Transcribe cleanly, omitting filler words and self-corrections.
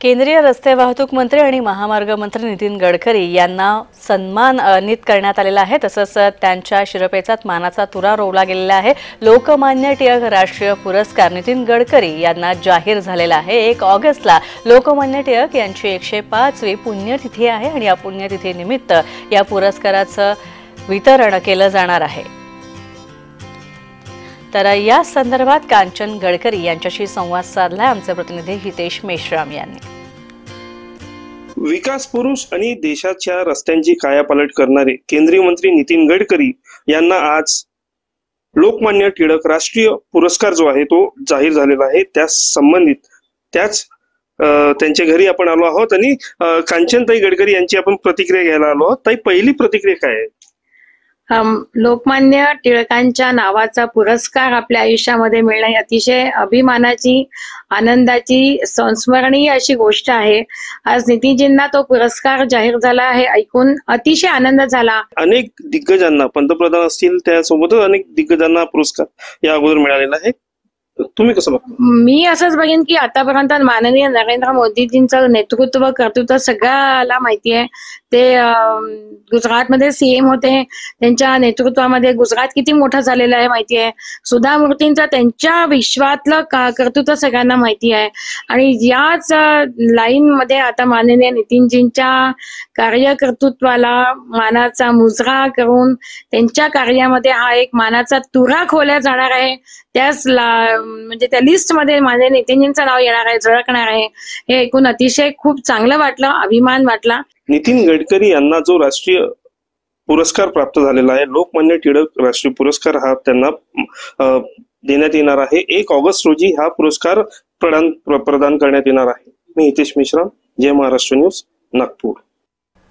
केंद्रीय रस्ते वाहतूक मंत्री आणि महामार्ग मंत्री नितीन गडकरी यांना सन्मानित करण्यात आलेला आहे। तसंच त्यांच्या शिरपेचात मानाचा तुरा रोवला गेलेला आहे। लोकमान्य टिळक राष्ट्रीय पुरस्कार नितीन गडकरी यांना जाहीर झालेला आहे। 1 ऑगस्टला लोकमान्य टिळक यांची 105वी पुण्यतिथी आहे आणि या पुण्यतिथीनिमित्त या पुरस्काराचं वितरण केलं जाणार आहे। तर या संदर्भात कांचन गडकरी यांच्याशी संवाद साधलाय आमचे प्रतिनिधी हितेश मेश्राम यांनी। विकास पुरुष आणि देशाच्या रस्त्यांची कायापालट करणारे केंद्रीय मंत्री नितीन गडकरी यांना आज लोकमान्य टिळक राष्ट्रीय पुरस्कार जो आहे तो जाहीर झालेला आहे। त्या संबंधित त्यांच्या घरी आपण आलो आहोत आणि कांचनताई गडकरी यांची आपण प्रतिक्रिया घ्यायला आलो आहोत। ताई, पहिली प्रतिक्रिया काय आहे? लोकमान्य टिळकांच्या नावाचा पुरस्कार आपल्या आयुष्यामध्ये मिळणे अतिशय अभिमानाची, आनंदाची, संस्मरणीय अशी गोष्ट आहे। आज नितीनजींना तो पुरस्कार जाहीर झाला आहे ऐकून अतिशय आनंद झाला। अनेक दिग्गजांना, पंतप्रधान असतील त्यासोबतच अनेक दिग्गजांना पुरस्कार या अगोदर मिळालेला आहे। तुम्ही कसं बघता? मी असंच बघेन की आतापर्यंत माननीय नरेंद्र मोदीजींचं नेतृत्व, कर्तृत्व सगळ्याला माहिती आहे। ते गुजरातमध्ये सीएम होते, त्यांच्या नेतृत्वामध्ये गुजरात किती मोठं झालेलं आहे माहिती आहे। सुधा मूर्तींचं त्यांच्या विश्वातलं कर्तृत्व सगळ्यांना माहिती आहे आणि याच लाईन मध्ये आता माननीय नितीनजींच्या कार्यकर्तृत्वाला मानाचा मुजरा करून त्यांच्या कार्यामध्ये हा एक मानाचा तुरा खोवला जाणार आहे। त्याच म्हणजे त्या लिस्ट मध्ये माननीय नितीनजींचं नाव येणार आहे, झळकणार आहे। हे ऐकून अतिशय खूप चांगलं वाटलं, अभिमान वाटला। नितीन गडकरी यांना जो राष्ट्रीय पुरस्कार प्राप्त झालेला आहे, लोकमान्य टिळक राष्ट्रीय पुरस्कार, हा त्यांना देण्यात येणार आहे। 1 ऑगस्ट रोजी हा पुरस्कार प्रदान करण्यात येणार आहे। मी हितेश मेश्राम, जय महाराष्ट्र न्यूज, नागपूर।